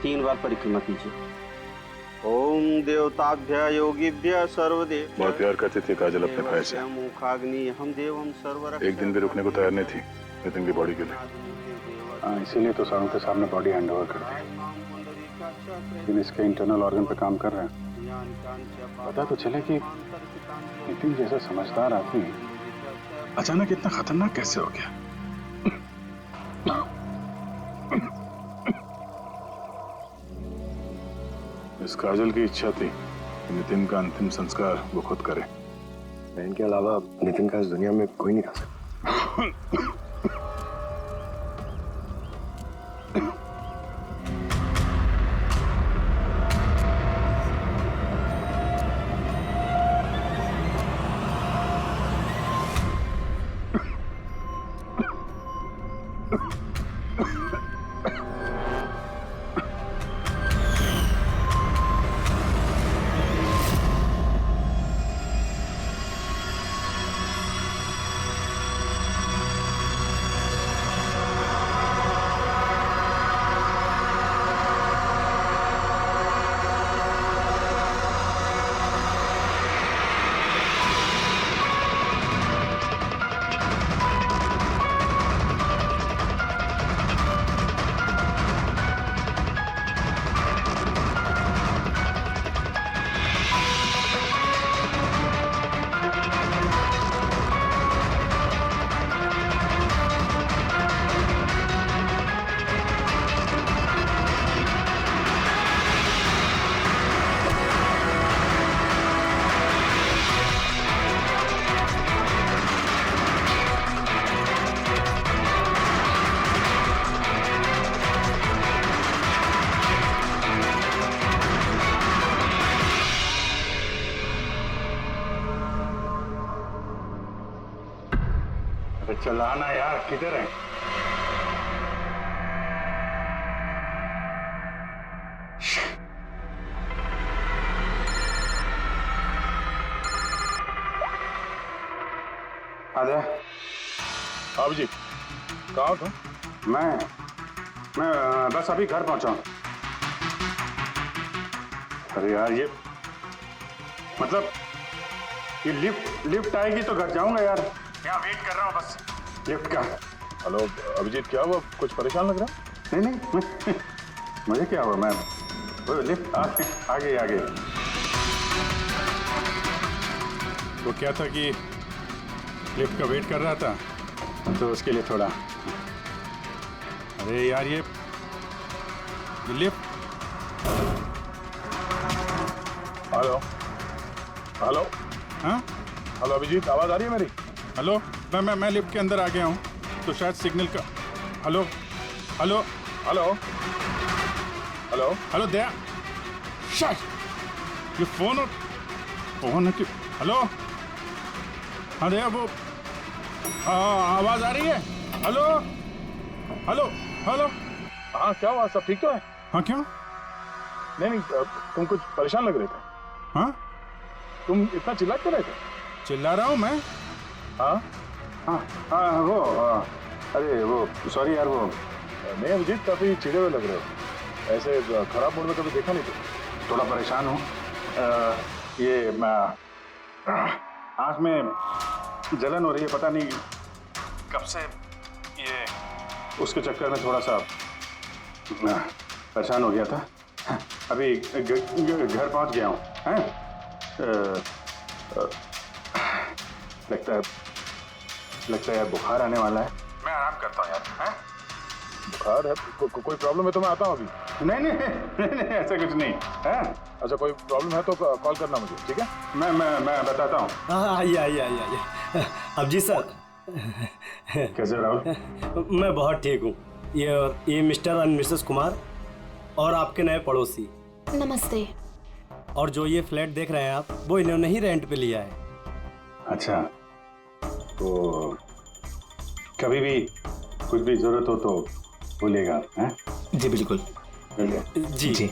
3 बार परिक्रमा कीजिए। ओम देवताभ्य योगिभ्य सर्वदेव। बहुत प्यार करती थी काजल अपने भाई से। मुखाग्नि हम देवम सर्वरक्षक। एक दिन भी रुकने को तैयार नहीं थी नितिन की बॉडी के लिए। हाँ, इसीलिए तो सारों के सामने बॉडी हैंड ओवर कर दी। लेकिन इसके इंटरनल ऑर्गन पे काम कर रहे हैं। पता तो चले कि नितिन जैसा समझदार आदमी अचानक इतना खतरनाक कैसे हो गया। इस काजल की इच्छा थी कि नितिन का अंतिम संस्कार वो खुद करे। बहन के अलावा नितिन का इस दुनिया में कोई नहीं कर सकता। चलाना यार, किधर है? आजा। आप जी कहाँ था? मैं बस अभी घर पहुंचा हूं। अरे यार ये मतलब ये लिफ्ट आएगी तो घर जाऊंगा यार। यहाँ वेट कर रहा हूँ बस लिफ्ट का। हेलो अभिजीत, क्या हुआ? कुछ परेशान लग रहा? नहीं मुझे क्या हुआ, मैं वो लिफ्ट आ गई। तो क्या था कि लिफ्ट का वेट कर रहा था तो उसके लिए थोड़ा। अरे यार ये लिफ्ट। Hello hello. हाँ हेलो अभिजीत, आवाज आ रही है मेरी? हेलो, मैं लिफ्ट के अंदर आ गया हूँ तो शायद सिग्नल का। Hello hello hello hello hello Daya, शायद ये फोन है कि। हेलो हाँ दया, वो आवाज आ रही है? Hello hello hello. हाँ क्या हुआ, सब ठीक तो है? हाँ क्यों? नहीं तुम कुछ परेशान लग रहे थे। हाँ तुम इतना चिल्ला क्यों रहे थे? चिल्ला रहा हूँ मैं? हाँ वो अरे वो सॉरी यार वो। नहीं अभिजीत, काफी चिड़े हुए लग रहे हो। ऐसे खराब मूड में कभी देखा नहीं था। थोड़ा परेशान हूँ। ये आँख में जलन हो रही है, पता नहीं कब से। ये उसके चक्कर में थोड़ा सा परेशान हो गया था। अभी घर पहुँच गया हूँ। लगता है यार बुखार आने वाला है। मैं आराम करता हूँ यार। बुखार है? कोई प्रॉब्लम है तो मैं आता हूँ अभी। नहीं ऐसा कुछ नहीं है। अच्छा कोई प्रॉब्लम है तो कॉल करना मुझे, ठीक है? मैं बताता हूँ। आइए। अब जी सर। कैसे राहुल? मैं बहुत ठीक हूँ। ये मिस्टर एंड मिसेस कुमार और आपके नए पड़ोसी। नमस्ते। और जो ये फ्लैट देख रहे हैं आप, वो इन्होंने ही रेंट पे लिया है। अच्छा, तो कभी भी कुछ भी जरूरत हो तो बोलिएगा। हैं? जी बिल्कुल। जी।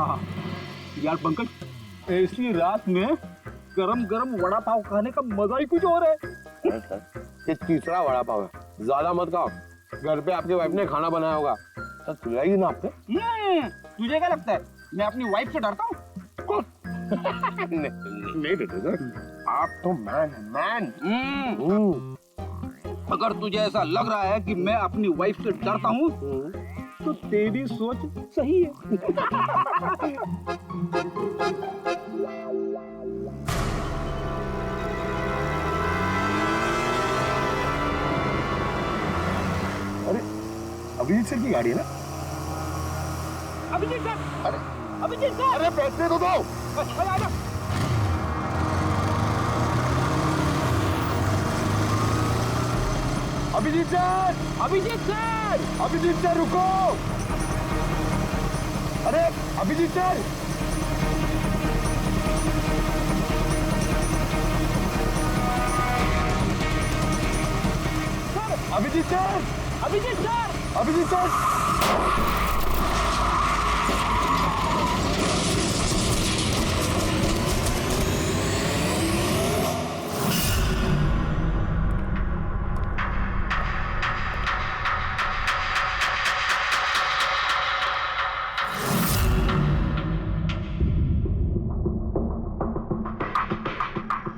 आहा, यार पंकज, ऐसी रात में गरम गरम वड़ा पाव खाने का मजा ही कुछ और है। ये तीसरा वड़ा पाव है, ज्यादा मत खाओ। घर पे आपकी वाइफ ने खाना बनाया होगा, सर खिलाएगी ना आपने? तुझे क्या लगता है मैं अपनी वाइफ से डरता हूँ? नहीं डरते सर, आप तो मैन है, मैन। अगर तुझे ऐसा लग रहा है कि मैं अपनी वाइफ से डरता हूँ तो तेरी सोच सही है। अरे अभिजीत सर की गाड़ी है ना? अभिजीत सर, अभिजीत सर, अरे पैसे तो दो। आजा। Abhijeet sir, Abhijeet sir, Abhijeet sir रुको। अरे Abhijeet sir, Abhijeet sir, Abhijeet sir, Abhijeet sir.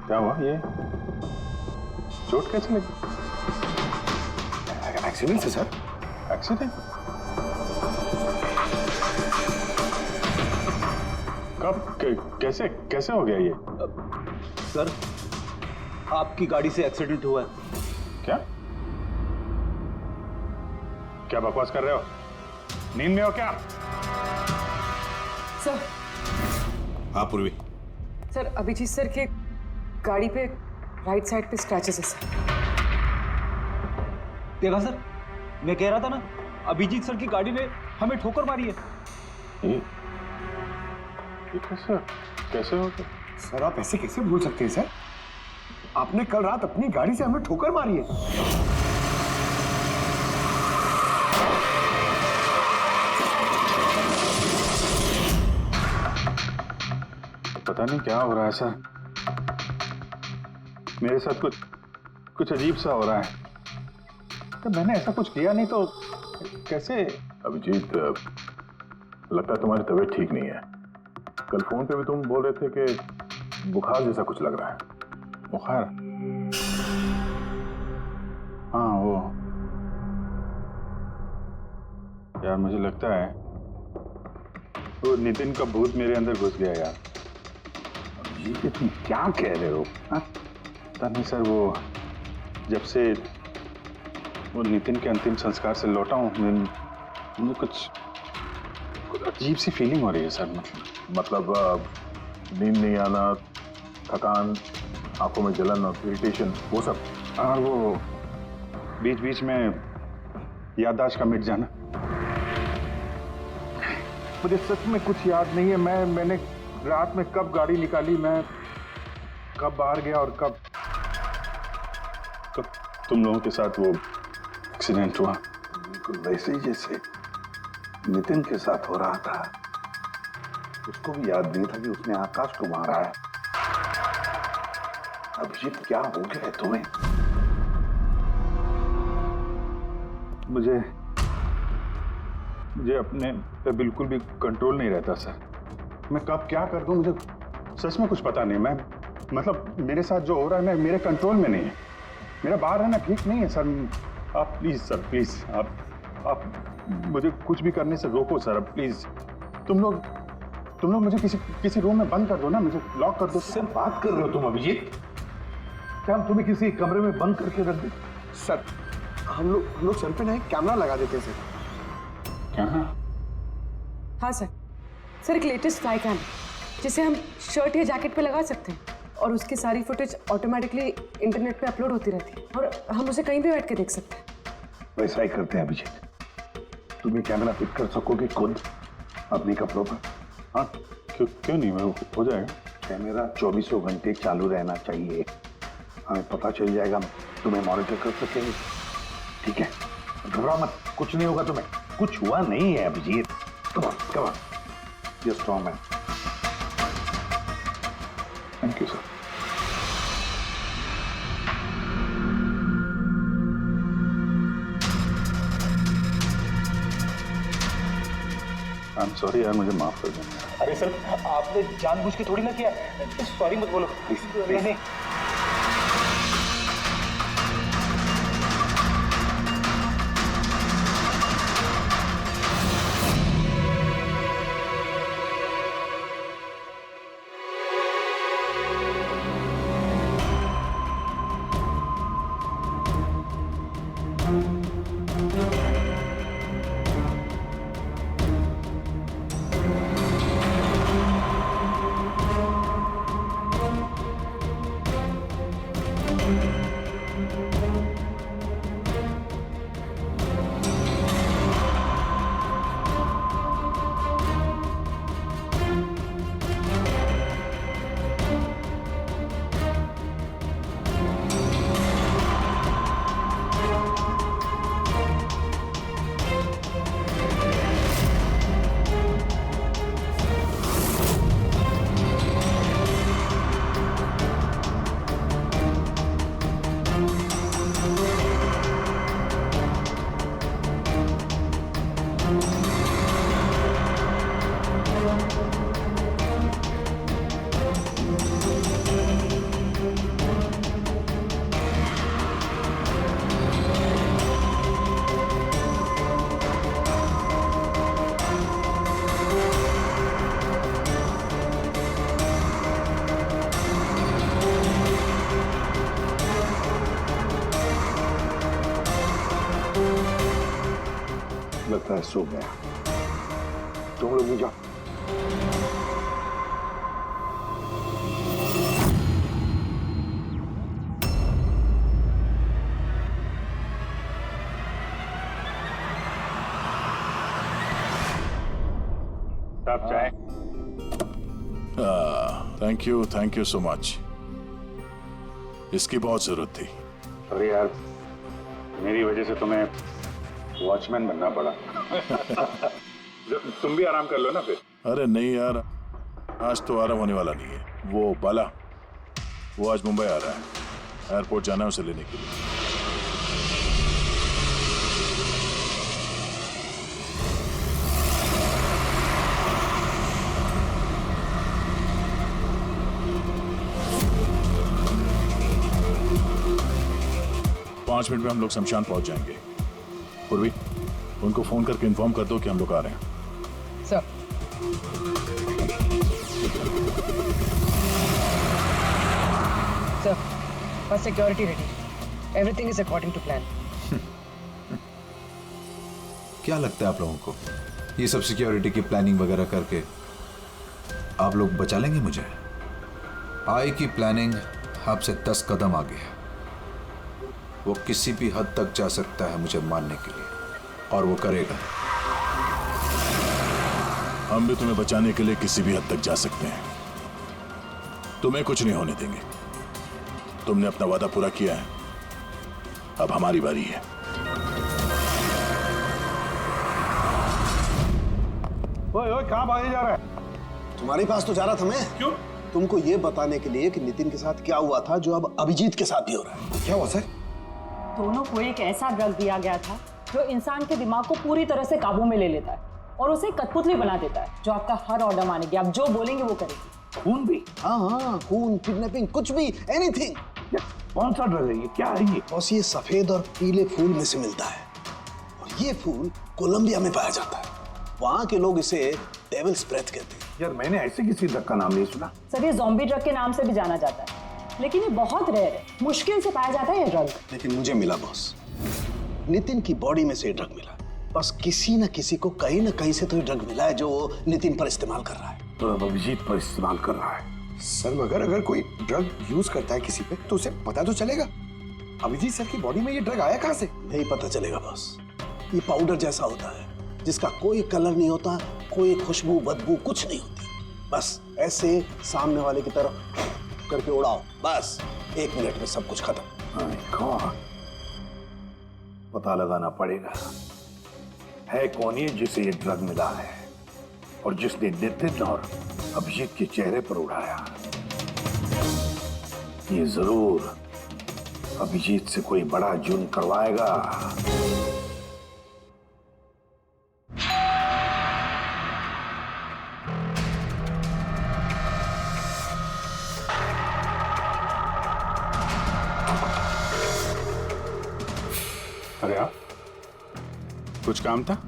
क्या हुआ ये? चोट कैसे लगी? एक्सीडेंट है सर। एक्सीडेंट? कब? कैसे कैसे हो गया ये? सर, आपकी गाड़ी से एक्सीडेंट हुआ है। क्या क्या बकवास कर रहे हो? नींद में हो क्या? सर, हाँ पूर्वी, सर अभिजीत सर के गाड़ी पे राइट साइड पे स्क्रैचेस है सर। देखा सर, मैं कह रहा था ना, अभिजीत सर की गाड़ी ने हमें ठोकर मारी है। ये कैसे कैसे हो गया? सर आप ऐसे कैसे बोल सकते हैं सर? आपने कल रात अपनी गाड़ी से हमें ठोकर मारी है। पता नहीं क्या हो रहा है सर, मेरे साथ कुछ अजीब सा हो रहा है। तो मैंने ऐसा कुछ किया नहीं तो कैसे? अभिजीत, लगता है तुम्हारी तबीयत ठीक नहीं है। कल फोन पे भी तुम बोल रहे थे कि बुखार जैसा कुछ लग रहा है। बुखार? हाँ वो यार, मुझे लगता है वो नितिन का भूत मेरे अंदर घुस गया यार। ये तुम क्या कह रहे हो? पता नहीं सर, वो जब से वो नितिन के अंतिम संस्कार से लौटा हूँ, मुझे कुछ अजीब सी फीलिंग हो रही है सर। मतलब नींद नहीं आना, थकान, आंखों में जलन और इरिटेशन, वो सब? और वो बीच बीच में याददाश्त का मिट जाना। मुझे सच में कुछ याद नहीं है। मैंने रात में कब गाड़ी निकाली, मैं कब बाहर गया और कब तुम लोगों के साथ वो एक्सीडेंट हुआ। बिल्कुल वैसे ही जैसे नितिन के साथ हो रहा था। उसको भी याद नहीं था कि उसने आकाश को मारा है। अभिजीत, क्या हो गया है तुम्हें? मुझे अपने पे बिल्कुल भी कंट्रोल नहीं रहता सर। मैं कब क्या कर दूं, मुझे सच में कुछ पता नहीं। मैं मतलब मेरे साथ जो हो रहा है मैं मेरे कंट्रोल में नहीं है। मेरा बाहर रहना ठीक नहीं है सर। आप प्लीज सर, प्लीज आप मुझे कुछ भी करने से रोको सर, प्लीज। तुम लोग मुझे किसी रूम में बंद कर दो ना, मुझे लॉक कर दो। सर बात कर रहे हो तुम अभिजीत? क्या हम तुम्हें किसी कमरे में बंद करके रख दें? सर हम लोग सर पे ना एक कैमरा लगा देते हैं सर। क्या? हाँ सर, सर एक लेटेस्ट फ्लाई कैम जिसे हम शर्ट या जैकेट पे लगा सकते हैं और उसकी सारी फुटेज ऑटोमेटिकली इंटरनेट पे अपलोड होती रहती है और हम उसे कहीं भी बैठ के देख सकते हैं। वैसा ही करते हैं अभिजीत। तुम ये कैमरा फिट कर सकोगे खुद अपने कपड़ों पर? हाँ, क्यों नहीं, मैं हो जाएगा। कैमरा 24 घंटे चालू रहना चाहिए। हमें पता चल जाएगा, तुम्हें मॉनिटर कर सकेंगे। ठीक है, घबराओ मत, कुछ नहीं होगा तुम्हें। कुछ हुआ नहीं है अभिजीत। कम ऑन, ये strong man. Thank you sir. I am sorry यार, मुझे माफ कर देना। अरे सर, आपने जानबूझ के थोड़ी ना किया। सॉरी मत बोलो प्लीज। नहीं लगता है सो गया। तुम लोग भी जाओ। साहब चाय। Thank you so much. इसकी बहुत जरूरत थी। अरे यार, मेरी वजह से तुम्हें वॉचमैन बनना पड़ा। तुम भी आराम कर लो ना फिर। अरे नहीं यार, आज तो आराम होने वाला नहीं है। वो बाला, वो आज मुंबई आ रहा है, एयरपोर्ट जाना है उसे लेने के लिए। पाँच मिनट में हम लोग शमशान पहुंच जाएंगे। पूर्वी, उनको फोन करके इन्फॉर्म कर दो कि हम लोग आ रहे हैं। सर। सर, बस security ready. Everything is according to plan. क्या लगता है आप लोगों को, ये सब सिक्योरिटी की प्लानिंग वगैरह करके आप लोग बचा लेंगे मुझे? आई की प्लानिंग आपसे 10 कदम आगे है। वो किसी भी हद तक जा सकता है मुझे मारने के लिए, और वो करेगा। हम भी तुम्हें बचाने के लिए किसी भी हद तक जा सकते हैं। तुम्हें कुछ नहीं होने देंगे। तुमने अपना वादा पूरा किया है, अब हमारी बारी है। ओए कहाँ भागे जा रहा है? तुम्हारे पास तो जा रहा था मैं। क्यों? तुमको ये बताने के लिए कि नितिन के साथ क्या हुआ था जो अब अभिजीत के साथ भी हो रहा है। क्या हुआ सर? दोनों को एक ऐसा ड्रग दिया गया था जो इंसान के दिमाग को पूरी तरह से काबू में ले लेता है और उसे कठपुतली बना देता है, जो आपका हर ऑर्डर मानेगी। आप जो बोलेंगे वो करेगी। खून भी? हाँ, खून, किडनैपिंग, कुछ भी, एनीथिंग। कौन सा ड्रग है ये? क्या है ये? बॉस, ये सफेद और पीले फूल में से मिलता है, और ये फूल कोलंबिया में पाया जाता है। वहाँ के लोग इसे डेविल्स ब्रेथ कहते हैं। यार, मैंने ऐसे किसी ड्रग का नाम नहीं सुना। सर, ये ज़ॉम्बी ड्रग के नाम से भी जाना जाता है, लेकिन ये बहुत रेयर है, मुश्किल से पाया जाता है ये ड्रग। लेकिन मुझे मिला बॉस, नितिन की बॉडी में से ये ड्रग मिला। बस किसी न किसी को कहीं न कहीं से तो ये ड्रग मिला है जो वो नितिन पर इस्तेमाल कर रहा है। तो अब अभिजीत पर इस्तेमाल कर रहा है। सर, मगर अगर कोई ड्रग यूज करता है किसी पे तो उसे पता तो चलेगा। अभिजीत सर की बॉडी में ये ड्रग आया कहाँ से? नहीं पता चलेगा बॉस। ये पाउडर जैसा होता है जिसका कोई कलर नहीं होता, कोई खुशबू बदबू कुछ नहीं होती। बस ऐसे सामने वाले की तरफ करके उड़ाओ, बस 1 मिनट में सब कुछ खत्म। पता लगाना पड़ेगा है कौन ये जिसे ये ड्रग मिला है। और जिसने नितिन और अभिजीत के चेहरे पर उड़ाया, ये जरूर अभिजीत से कोई बड़ा जुर्म करवाएगा। अरे आप, कुछ काम था?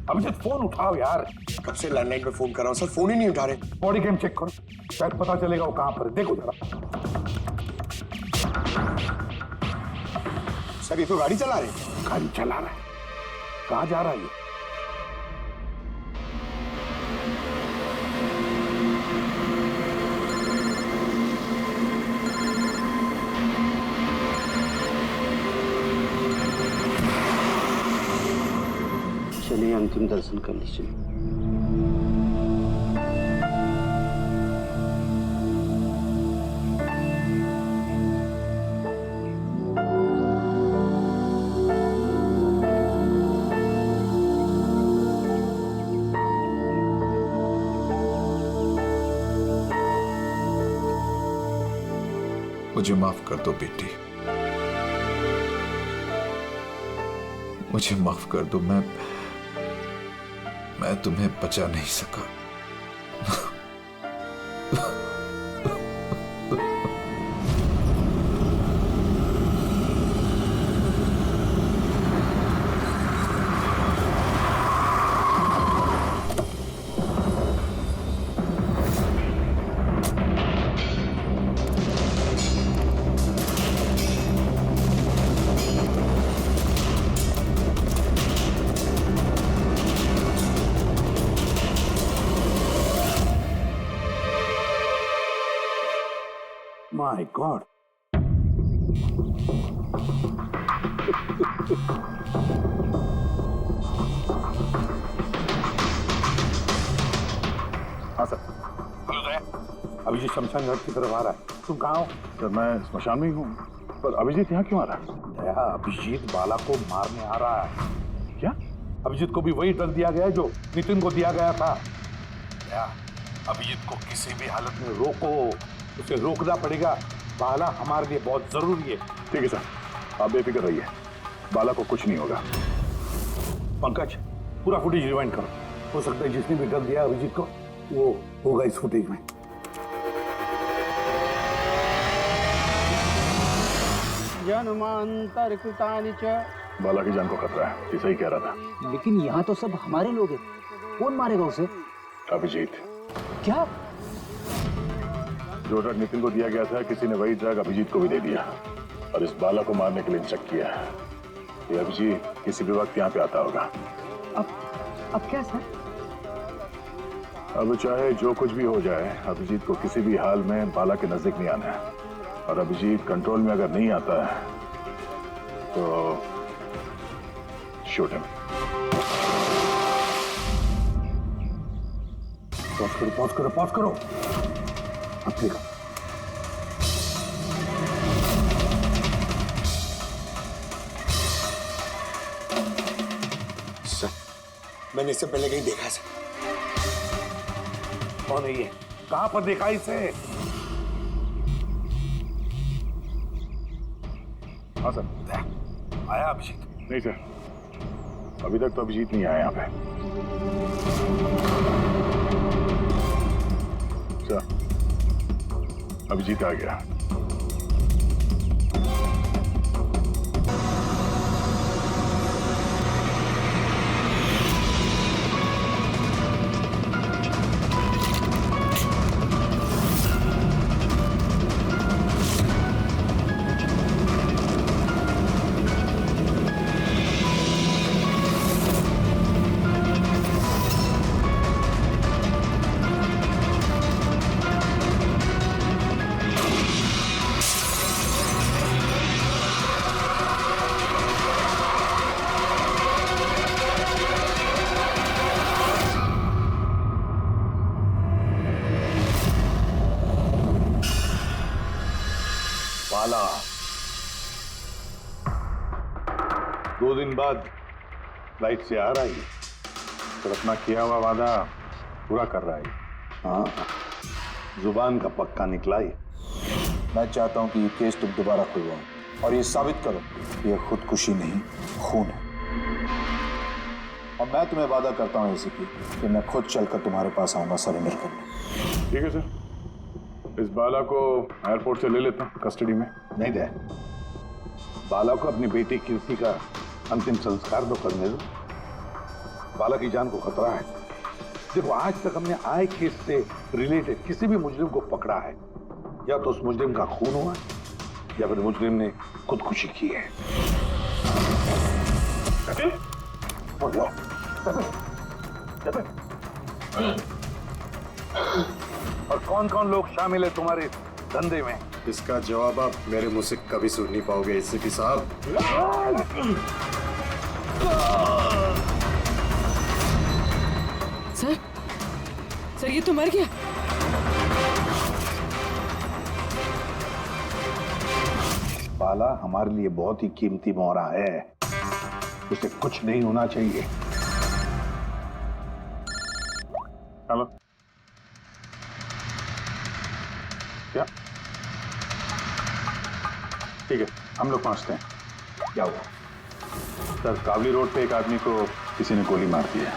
अभिजीत फोन उठाओ यार। कब से लैंडलाइन पे फोन कर रहा हूँ सर, फोन ही नहीं उठा रहे। बॉडी कैम चेक करो, शायद पता चलेगा वो कहां पर है। देखो जरा। सर ये तो गाड़ी चला रहे हैं। गाड़ी चला रहा है? कहां जा रहा है ये? चलिए अंतिम दर्शन कर लीजिए। मुझे माफ कर दो बेटी, मुझे माफ कर दो। मैं तुम्हें बचा नहीं सका। My God. हाँ सर। हेलो दया, अभिजीत शमशान घाट की तरफ आ रहा है। तुम कहाँ हो? सर मैं स्मशान में ही हूँ, पर अभिजीत यहाँ क्यों आ रहा है? दया, अभिजीत बाला को मारने आ रहा है। क्या? अभिजीत को भी वही ड्रग दिया गया है जो नितिन को दिया गया था। दया, अभिजीत को किसी भी हालत में रोको, उसे रोकना पड़ेगा। बाला हमारे लिए बहुत जरूरी है। ठीक है सर, आप बेफिक्र रहिए, बाला को कुछ नहीं होगा। पंकज, पूरा फुटेज रिवाइंड करो। हो सकता है जिसने भी ड्रग दिया अभिजीत को वो होगा इस फुटेज में। जन्मांतर कृतानि च। बाला की जान को खतरा है, ये सही कह रहा था। लेकिन यहाँ तो सब हमारे लोग हैं, कौन मारेगा उसे? अभिजीत। क्या? जो ड्रग नितिन को दिया गया था, किसी ने वही ड्रग अभिजीत को भी दे दिया और इस बाला को मारने के लिए इंस्ट्रक्ट किया है। ये अभिजीत किसी भी वक्त यहाँ पे आता होगा। अब क्या सर? अब चाहे जो कुछ भी हो जाए, अभिजीत को किसी भी हाल में बाला के नजदीक नहीं आना है। और अभिजीत कंट्रोल में अगर नहीं आता है तो शूट हिम। पॉज करो, पॉज करो, पॉज करो। अब देखो, सर मैंने इससे पहले कहीं देखा सर। कौन है ये? कहां पर देखा इसे? हाँ सर। आया अभिजीत? नहीं सर, अभी तक तो अभिजीत नहीं आया यहाँ पे। सर, अभिजीत आ गया। बाला 2 दिन बाद फ्लाइट से आ रहा है, तो अपना किया हुआ वादा पूरा कर रहा है। हाँ, जुबान का पक्का निकला ही। मैं चाहता हूं कि ये केस तुम दोबारा खुलवाओ और ये साबित करो कि ये खुदकुशी नहीं खून है। और मैं तुम्हें वादा करता हूं एसीपी कि मैं खुद चलकर तुम्हारे पास आऊंगा सरेंडर करने। ठीक है सर, इस बाला को एयरपोर्ट से ले लेता हूँ कस्टडी में। नहीं दे, बाला को अपनी बेटी कीर्ति का अंतिम संस्कार तो करने दो। बाला की जान को खतरा है। देखो, आज तक हमने आए केस से रिलेटेड किसी भी मुजरिम को पकड़ा है, या तो उस मुजरिम का खून हुआ है या फिर मुजरिम ने खुदकुशी की है। और कौन कौन लोग शामिल है तुम्हारे धंधे में? इसका जवाब आप मेरे मुंह से कभी सुन नहीं पाओगे एसीपी साहब। सर ये तो मर गया। बाला हमारे लिए बहुत ही कीमती मोहरा है, उसे कुछ नहीं होना चाहिए। हेलो, क्या? ठीक है, हम लोग पहुंचते हैं। क्या हुआ? सर, काबली रोड पे एक आदमी को किसी ने गोली मार दी है।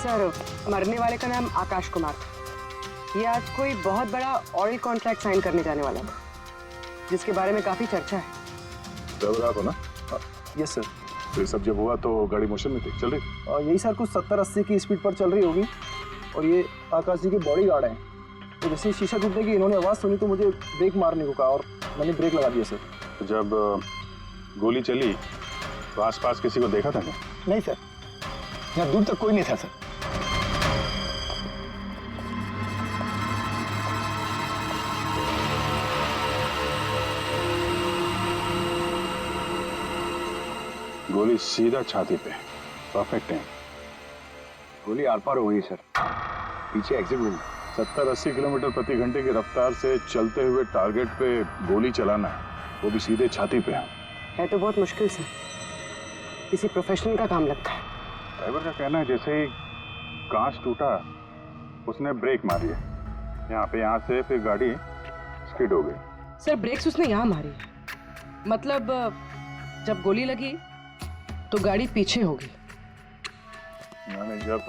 सर, मरने वाले का नाम आकाश कुमार था। ये आज कोई बहुत बड़ा ऑयल कॉन्ट्रैक्ट साइन करने जाने वाला था, जिसके बारे में काफी चर्चा है। ड्राइवर आप हो ना? Yes sir. तो ये सब जब हुआ तो गाड़ी मोशन में थी, चल रही थी? यही सर कुछ 70-80 की स्पीड पर चल रही होगी, और ये आकाश जी के बॉडीगार्ड हैं। तो जैसे ही शीशा टूटने की इन्होंने आवाज़ सुनी तो मुझे ब्रेक मारने को कहा और मैंने ब्रेक लगा दिया सर। तो जब गोली चली तो आसपास किसी को देखा था क्या? नहीं सर, यहाँ दूर तक कोई नहीं था सर। गोली सीधा छाती पे, परफेक्ट है। गोली आर पार हो गई सर, पीछे एग्जिट हुई। 70-80 किलोमीटर प्रति घंटे की रफ्तार से चलते हुए टारगेट पे गोली चलाना है, वो भी सीधे छाती पे है तो बहुत मुश्किल से, किसी प्रोफेशनल का काम लगता है। ड्राइवर का कहना है जैसे ही कांच टूटा उसने ब्रेक मारी है यहाँ से, फिर गाड़ी स्किड हो गई। सर, ब्रेक्स उसने यहाँ मारी, मतलब जब गोली लगी तो गाड़ी पीछे होगी। मैंने जब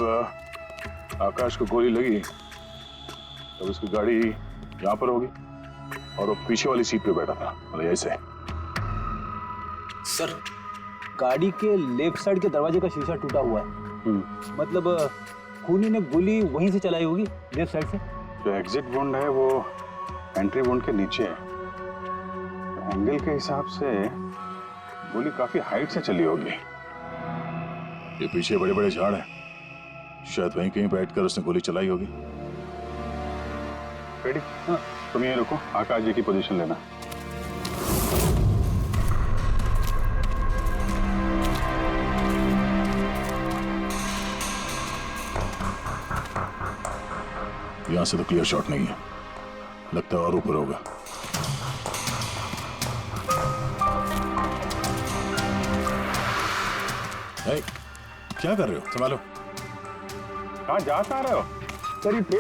आकाश को गोली लगी तब उसकी गाड़ी यहाँ पर होगी और वो पीछे वाली सीट पे बैठा था, मतलब ऐसे। सर, गाड़ी के लेफ्ट साइड के दरवाजे का शीशा टूटा हुआ है, मतलब खूनी ने गोली वहीं से चलाई होगी, लेफ्ट साइड से। जो एग्जिट वुंड है वो एंट्री वुंड के नीचे है, एंगल के हिसाब से गोली काफी हाइट से चली होगी। ये पीछे बड़े बड़े झाड़ हैं, शायद वहीं कहीं बैठकर उसने गोली चलाई होगी। रेडी? हाँ, तुम यहीं रुको, आकाश जी की पोजीशन लेना। यहां से तो क्लियर शॉट नहीं है, लगता है और ऊपर होगा। क्या कर रहे हो? संभालो। कहाँ जा रहे हो? सर ये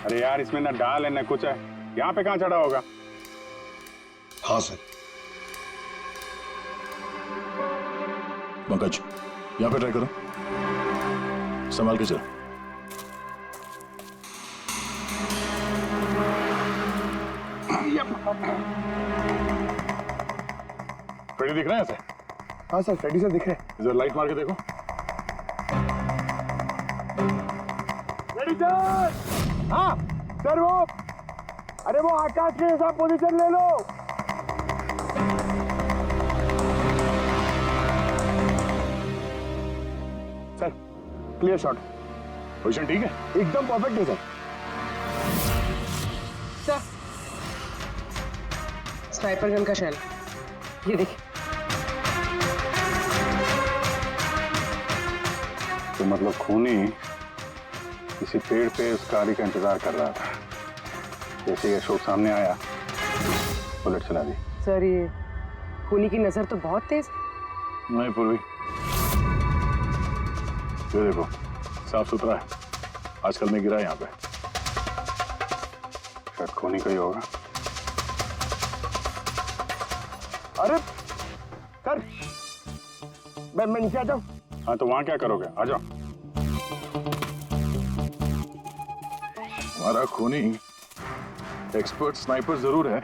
अरे यार, इसमें ना डाल है ना कुछ है, यहाँ पे कहाँ चढ़ा होगा? हाँ सर। पंकज, यहाँ पे ट्राई करो, संभाल के चलो। फ्रेडी दिख रहे हैं ऐसे? हाँ सर, फ्रेडी सर दिख रहे हैं। इधर लाइट मार के देखो। Freddy sir! हाँ सर, अरे वो आकाश के साथ पोजीशन ले लो। Sir, clear shot. पोजीशन ठीक है? एकदम परफेक्ट है सर। स्नाइपर गन का शेल। ये देखिए। तो मतलब खूनी किसी पेड़ पे उस गाड़ी का इंतजार कर रहा था। जैसे ही अशोक सामने आया, बुलेट चला दी। सर ये खूनी की नजर तो बहुत तेज है। नहीं पूर्वी, ये देखो साफ सुथरा है। आजकल मैं गिरा यहाँ पे, शायद खूनी का ही होगा। अरे सर, मैं नीचे आ जाऊं? हाँ तो वहां क्या करोगे, आ जाओ। हमारा खूनी एक्सपर्ट स्नाइपर जरूर है,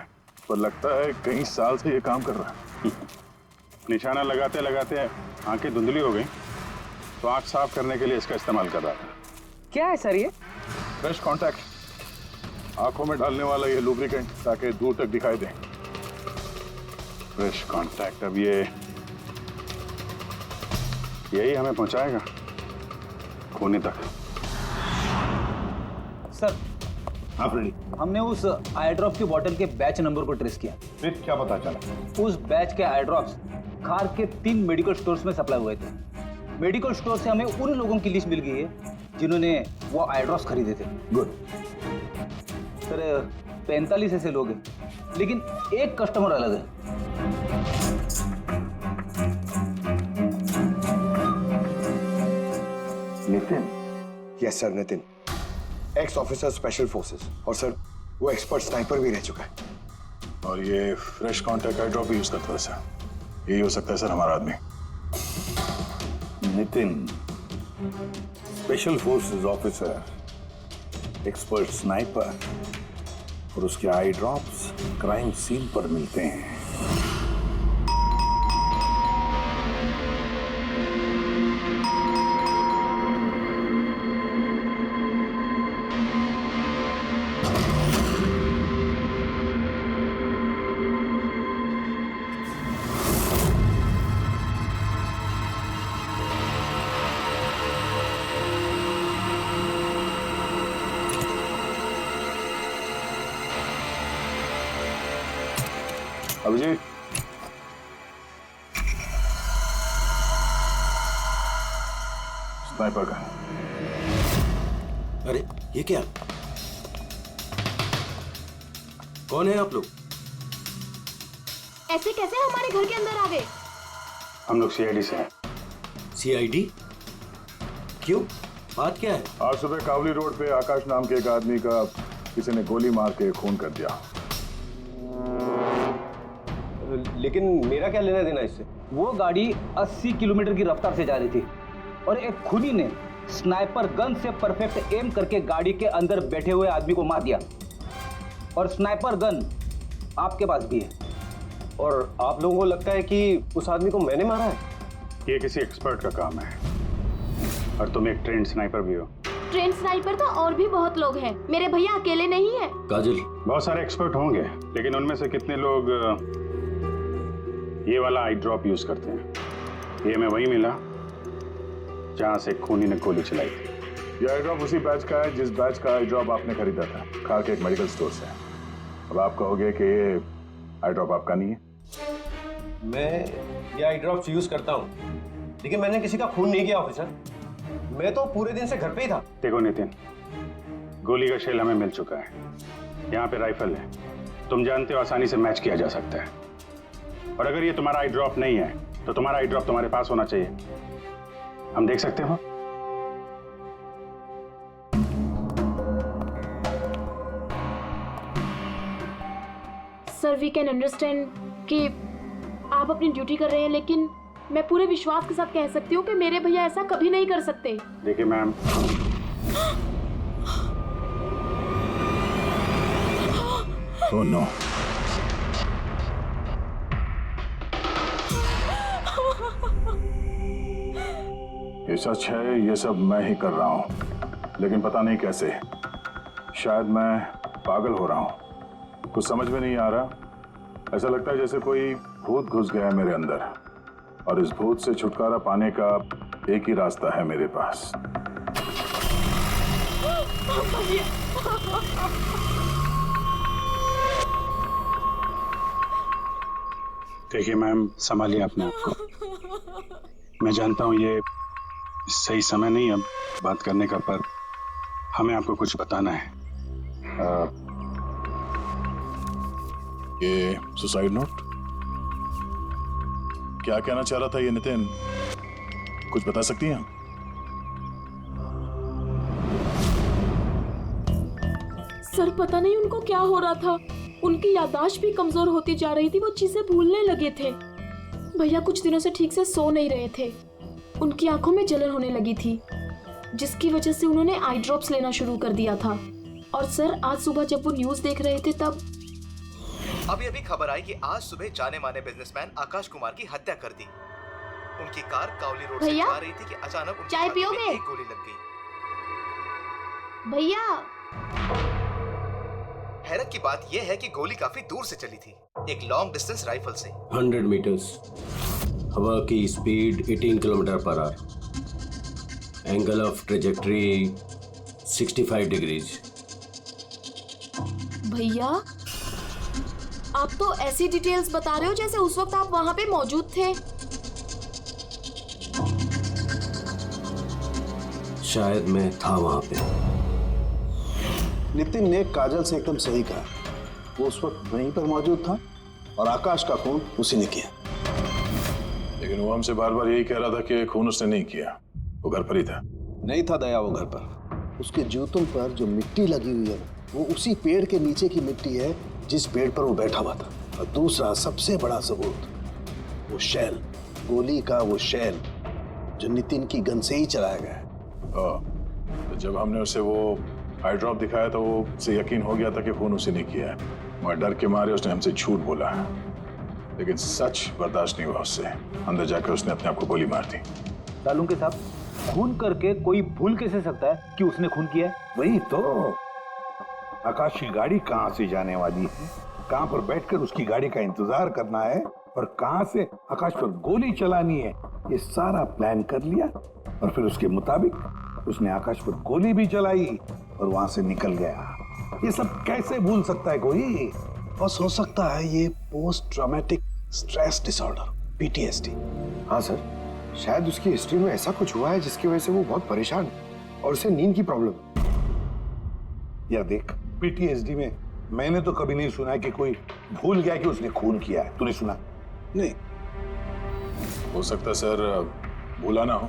पर लगता है कई साल से ये काम कर रहा है। निशाना लगाते लगाते आंखें धुंधली हो गई, तो आंख साफ करने के लिए इसका इस्तेमाल कर रहा था। क्या है सर ये? फ्रेश कांटेक्ट, आंखों में डालने वाला ये लुब्रिकेंट, ताकि दूर तक दिखाई दे। फ्रेश कांटेक्ट, अब ये यही हमें पहुंचाएगा खूनी तक। सर आप रेडी? हमने उस आई ड्रॉप की बोतल के बैच नंबर को ट्रेस किया। फिर क्या पता चला? उस बैच के आई ड्रॉप्स खार के 3 मेडिकल स्टोर्स में सप्लाई हुए थे। मेडिकल स्टोर से हमें उन लोगों की लिस्ट मिल गई है जिन्होंने वो आई ड्रॉप्स खरीदे थे। गुड सर 45 ऐसे लोग हैं, लेकिन एक कस्टमर अलग है। Nitin? Yes sir, Nitin, x officer special forces, और सर वो एक्सपर्ट स्नाइपर भी रह चुका है। और ये फ्रेश कांटेक्ट आई ड्रॉप यूज करता है सर। यही हो सकता है सर हमारा आदमी। Nitin, special forces officer, expert sniper और उसके आई ड्रॉप्स क्राइम सीन पर मिलते हैं। अभिजीत, स्नाइपर का। अरे ये क्या? कौन है आप लोग? ऐसे कैसे हमारे घर के अंदर आ गए? हम लोग सीआईडी से हैं। सीआईडी? क्यों, बात क्या है? आज सुबह कावली रोड पे आकाश नाम के एक आदमी का किसी ने गोली मार के खून कर दिया। लेकिन मेरा क्या लेना देना इससे? वो गाड़ी 80 किलोमीटर की रफ्तार से जा रही थी और एक खूनी ने स्नाइपर गन से परफेक्ट एम करके गाड़ी के अंदर बैठे हुए आदमी को मार दिया। और स्नाइपर गन आपके पास भी है। और आप लोगों को लगता है कि उस आदमी को मैंने मारा है? ये किसी एक्सपर्ट का काम है, और तुम एक ट्रेंड स्नाइपर भी हो। ट्रेन स्नाइपर तो और भी बहुत लोग हैं, मेरे भैया अकेले नहीं है। काजल, बहुत सारे एक्सपर्ट होंगे, लेकिन उनमें से कितने लोग ये वाला आई ड्रॉप यूज करते हैं? ये हमें वही मिला जहां से खूनी ने गोली चलाई थी। ये आई ड्रॉप उसी बैच का है जिस बैच का आई ड्रॉप आपने खरीदा था खार के एक मेडिकल स्टोर से। अब आप कहोगे कि ये आई ड्रॉप आपका नहीं है। मैं ये आई ड्रॉप्स यूज करता हूँ, लेकिन मैंने किसी का खून नहीं किया ऑफिसर। मैं तो पूरे दिन से घर पे ही था। देखो नितिन, गोली का शेल हमें मिल चुका है, यहाँ पे राइफल है, तुम जानते हो आसानी से मैच किया जा सकता है। और अगर ये तुम्हारा आई ड्रॉप नहीं है तो तुम्हारा आई ड्रॉप तुम्हारे पास होना चाहिए। हम देख सकते हो? सर वी कैन अंडरस्टैंड कि आप अपनी ड्यूटी कर रहे हैं, लेकिन मैं पूरे विश्वास के साथ कह सकती हूँ कि मेरे भैया ऐसा कभी नहीं कर सकते। देखिए मैम, ओह नो, ये सच है, ये सब मैं ही कर रहा हूँ, लेकिन पता नहीं कैसे। शायद मैं पागल हो रहा हूँ, कुछ समझ में नहीं आ रहा। ऐसा लगता है जैसे कोई भूत घुस गया है मेरे अंदर, और इस भूत से छुटकारा पाने का एक ही रास्ता है मेरे पास। देखिए मैम, संभालिए अपने आप को। मैं जानता हूँ ये सही समय नहीं अब बात करने का, पर हमें आपको कुछ बताना है। ये सुसाइड नोट क्या कहना चाह रहा था ये नितिन, कुछ बता सकती हैं? सर पता नहीं उनको क्या हो रहा था, उनकी याददाश्त भी कमजोर होती जा रही थी, वो चीजें भूलने लगे थे। भैया कुछ दिनों से ठीक से सो नहीं रहे थे, उनकी आंखों में जलन होने लगी थी, जिसकी वजह से उन्होंने आई ड्रॉप्स लेना शुरू कर दिया था। और सर आज सुबह जब वो न्यूज देख रहे थे तब अभी खबर आई कि आज सुबह जाने माने बिजनेसमैन आकाश कुमार की हत्या कर दी। उनकी कार कावली रोड से जा रही थी कि अचानक उनकी चाय छाती में पियोगे? एक गोली लग गई। भैया हैरत की बात यह है कि गोली काफी दूर से चली थी, एक लॉन्ग डिस्टेंस राइफल से। 100 मीटर्स, हवा की speed 18 kilometre per hour, angle of trajectory 65 degrees. भैया आप तो ऐसी डिटेल्स बता रहे हो जैसे उस वक्त आप वहां पे मौजूद थे। शायद मैं था वहां पे। नितिन ने काजल से एकदम सही कहा, वो उस वक्त वहीं पर मौजूद था और आकाश का खून उसी ने किया। लेकिन वो हमसे बार बार यही कह रहा था कि खून उसने नहीं किया, वो घर पर ही था। नहीं था दया वो घर पर। उसके जूतों पर जो मिट्टी लगी हुई है वो उसी पेड़ के नीचे की मिट्टी है जिस पेड़ पर वो बैठा हुआ था। और दूसरा सबसे बड़ा सबूत, वो शैल, गोली का वो शैल जो नितिन की गन से ही चलाया गया है। तो जब हमने उसे वो आई ड्रॉप दिखाया तो वो उसे यकीन हो गया था कि खून उसे नहीं किया है, मगर डर के मारे उसने हमसे झूठ बोला है। लेकिन सच बर्दाश्त नहीं हुआ उससे, अंदर जाकर उसने अपने आप को गोली मार दी। सालूं के साहब, खून करके कोई भूल कैसे सकता है कि उसने खून किया है? वही तो, आकाश की गाड़ी कहाँ से जाने वाली है, कहाँ पर बैठकर उसकी गाड़ी का इंतजार करना है और कहाँ से आकाश पर गोली चलानी है, ये सारा प्लान कर लिया। और फिर उसके मुताबिक उसने आकाश पर गोली भी चलाई और वहां से निकल गया। ये सब कैसे भूल सकता है कोई? बस हो सकता है ये post traumatic stress disorder, PTSD। हाँ सर, शायद उसकी हिस्ट्री में ऐसा कुछ हुआ है जिसकी वजह से वो बहुत परेशान और उसे नींद की प्रॉब्लम। या देख, PTSD में मैंने तो कभी नहीं सुना कि कोई भूल गया कि उसने खून किया है। तूने सुना? नहीं। हो सकता सर भूला ना हो,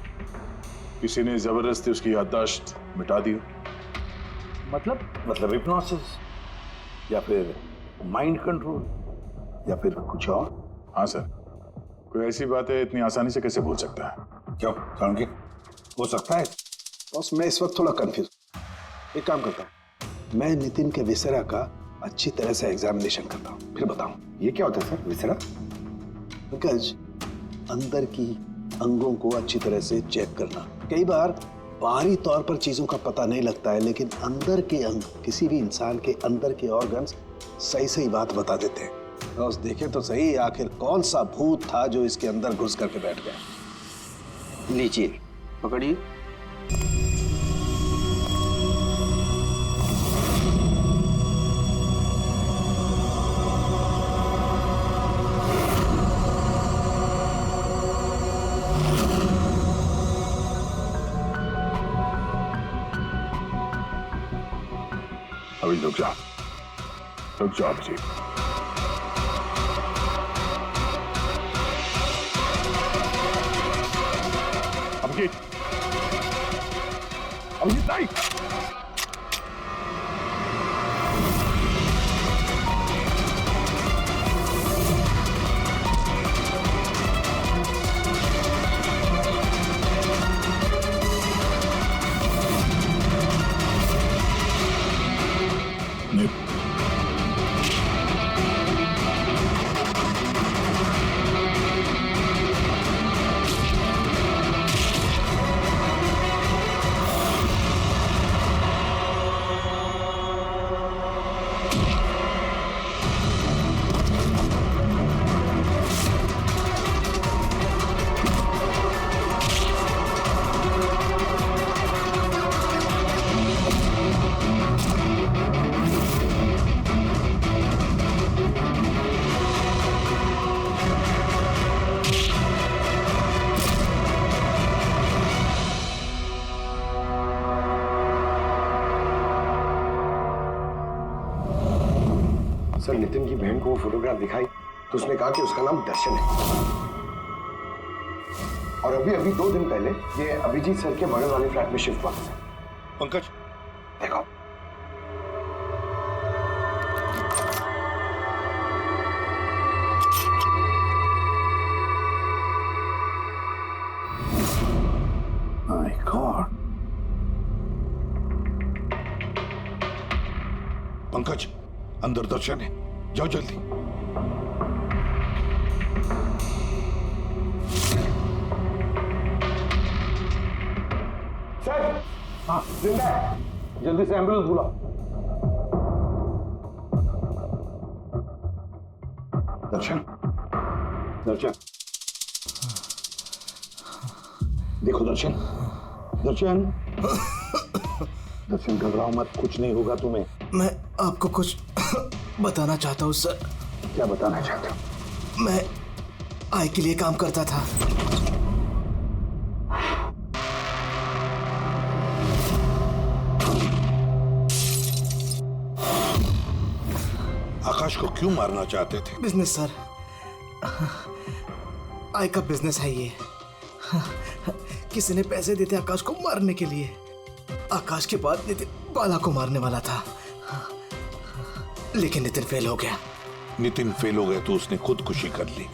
किसी ने जबरदस्ती उसकी याददाश्त मिटा दी हो। मतलब हिप्नोसिस या फिर माइंड कंट्रोल या फिर कुछ और। हाँ सर, कोई ऐसी बात है इतनी आसानी से कैसे भूल सकता है? क्यों सांगे, हो सकता है? बस मैं इस वक्त थोड़ा कंफ्यूज। एक काम करता हूँ, मैं नितिन के विसरा का अच्छी तरह से एग्जामिनेशन करता हूँ, फिर बताऊँ। ये क्या होता है सर, विसरा? बिकॉज अंदर की अंगों को अच्छी तरह से चेक करना। कई बार बाहरी तौर पर चीजों का पता नहीं लगता है, लेकिन अंदर के अंग, किसी भी इंसान के अंदर के ऑर्गन्स सही सही बात बता देते हैं। बस देखे तो सही, आखिर कौन सा भूत था जो इसके अंदर घुस करके बैठ गया। लीजिए, पकड़िए। अभी रुक जाओ अभिजीत। अभिजीत नहीं। सर नितिन की बहन को वो फोटोग्राफ दिखाई तो उसने कहा कि उसका नाम दर्शन है। और अभी अभी 2 दिन पहले ये अभिजीत सर के बगल वाले फ्लैट में शिफ्ट हुआ है। पंकज देखो माय गॉड। पंकज अंदर दर्शन है, जाओ जल्दी। सर हाँ जिंदा है, जल्दी से एम्बुलेंस बुलाओ। दर्शन, दर्शन, देखो दर्शन, दर्शन, दर्शन घबराओ मत, कुछ नहीं होगा तुम्हें। मैं आपको कुछ बताना चाहता हूँ सर। क्या बताना चाहते हो? मैं आई के लिए काम करता था। आकाश को क्यों मारना चाहते थे? बिजनेस सर, आई का बिजनेस है ये। किसी ने पैसे देते आकाश को मारने के लिए। आकाश के बाद नितिन बाला को मारने वाला था, लेकिन नितिन फेल हो गया। नितिन फेल हो गया तो उसने खुदकुशी कर ली,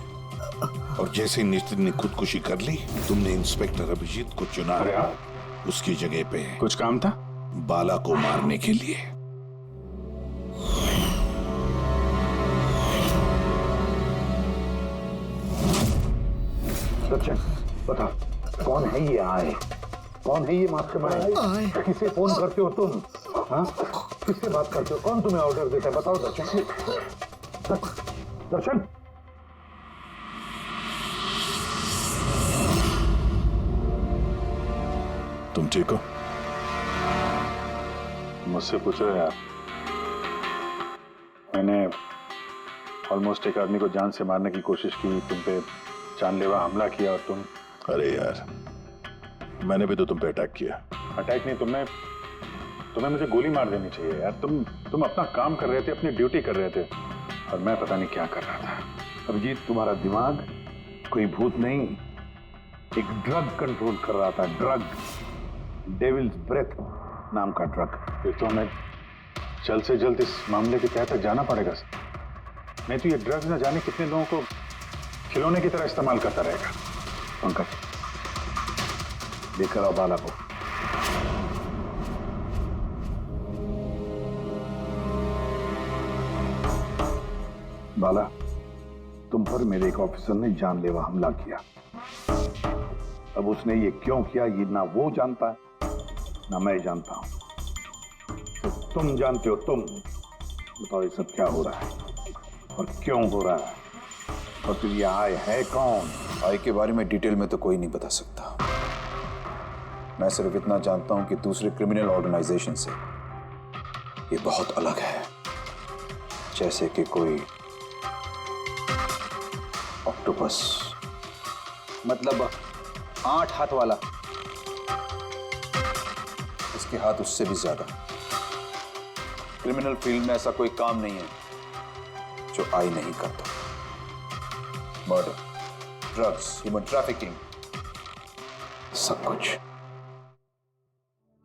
और जैसे ही नितिन ने खुदकुशी कर ली तुमने इंस्पेक्टर अभिजीत को चुना उसकी जगह पे। कुछ काम था? बाला को मारने के लिए। दर्शन बता कौन है ये आए? कौन है ये मास्टरमाइंड? किसे फोन करते हो तुम? हाँ किससे बात करते हो? कौन तुम्हें ऑर्डर देता है? बताओ दर्शन। दर्शन तुम ठीक हो? मुझसे पूछ रहे यार। मैंने ऑलमोस्ट एक आदमी को जान से मारने की कोशिश की, तुम पे जानलेवा हमला किया और तुम। अरे यार, मैंने भी तो तुम पे अटैक किया। अटैक नहीं, तुम्हें मुझे गोली मार देनी चाहिए यार। तुम अपना काम कर रहे थे, अपनी ड्यूटी कर रहे थे, और मैं पता नहीं क्या कर रहा था। अभिजीत तुम्हारा दिमाग कोई भूत नहीं, एक ड्रग कंट्रोल कर रहा था। ड्रग, डेविल्स ब्रेथ नाम का ड्रग। फिर तो हमें जल्द से जल्द इस मामले के तहत जाना पड़ेगा सर। नहीं तो ये ड्रग्स न जाने कितने लोगों को खिलौने की तरह इस्तेमाल करता रहेगा। पंकज लेकर आओ बाला को। बाला, तुम पर मेरे एक ऑफिसर ने जानलेवा हमला किया। अब उसने ये क्यों किया ये ना वो जानता है ना मैं जानता हूं। तो तुम जानते हो। तुम बताओ ये सब क्या हो रहा है और क्यों हो रहा है, और फिर ये आय है कौन? आई के बारे में डिटेल में तो कोई नहीं बता सकता। मैं सिर्फ इतना जानता हूं कि दूसरे क्रिमिनल ऑर्गेनाइजेशन से ये बहुत अलग है, जैसे कि कोई ऑक्टोपस। मतलब 8 हाथ वाला? इसके हाथ उससे भी ज्यादा। क्रिमिनल फील्ड में ऐसा कोई काम नहीं है जो आई नहीं करता। मर्डर, ड्रग्स, ह्यूमन ट्रैफिकिंग, सब कुछ।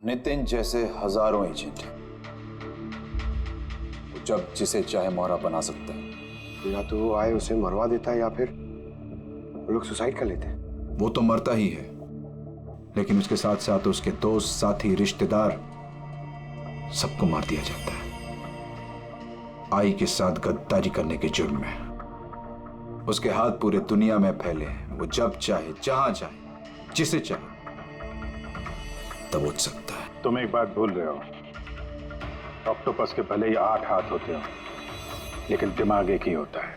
नितिन जैसे हजारों एजेंट हैं, वो जब जिसे चाहे मोहरा बना सकता है। या तो वो आए उसे मरवा देता है या फिर वो लोग सुसाइड कर लेते हैं। वो तो मरता ही है, लेकिन उसके साथ साथ उसके दोस्त, साथी, रिश्तेदार सबको मार दिया जाता है आई के साथ गद्दारी करने के जुर्म में। उसके हाथ पूरे दुनिया में फैले हैं। वो जब चाहे, जहां चाहे, जिसे चाहे दबोच सकता है। तुम एक बात भूल रहे हो, ऑक्टोपस के भले ही 8 हाथ होते हो, लेकिन दिमाग एक ही होता है।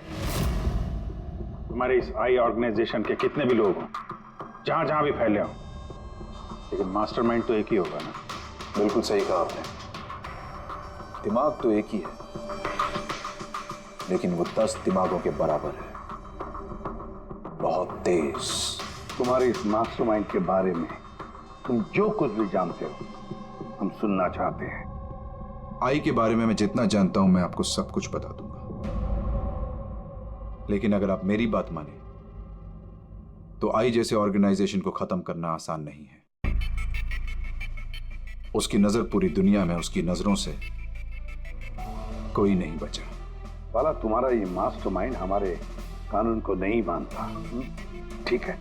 तुम्हारे इस आई ऑर्गेनाइजेशन के कितने भी लोग हों, जहां जहां भी फैले हों, लेकिन मास्टरमाइंड तो एक ही होगा ना। बिल्कुल सही कहा आपने। दिमाग तो एक ही है, लेकिन वो 10 दिमागों के बराबर है, बहुत तेज। तुम्हारे इस मास्टरमाइंड के बारे में तुम जो कुछ भी जानते हो हम सुनना चाहते हैं। आई के बारे में मैं जितना जानता हूं मैं आपको सब कुछ बता दूंगा। लेकिन अगर आप मेरी बात माने तो आई जैसे ऑर्गेनाइजेशन को खत्म करना आसान नहीं है। उसकी नजर पूरी दुनिया में, उसकी नजरों से कोई नहीं बचा। वाला तुम्हारा ये मास्टरमाइंड हमारे कानून को नहीं मानता। ठीक है,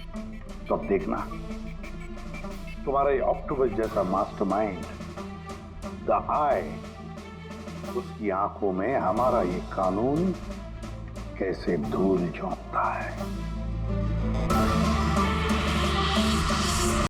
तो अब देखना तुम्हारा ये ऑक्टोपस जैसा मास्टरमाइंड द आई, उसकी आंखों में हमारा ये कानून कैसे धूल झोंकता है।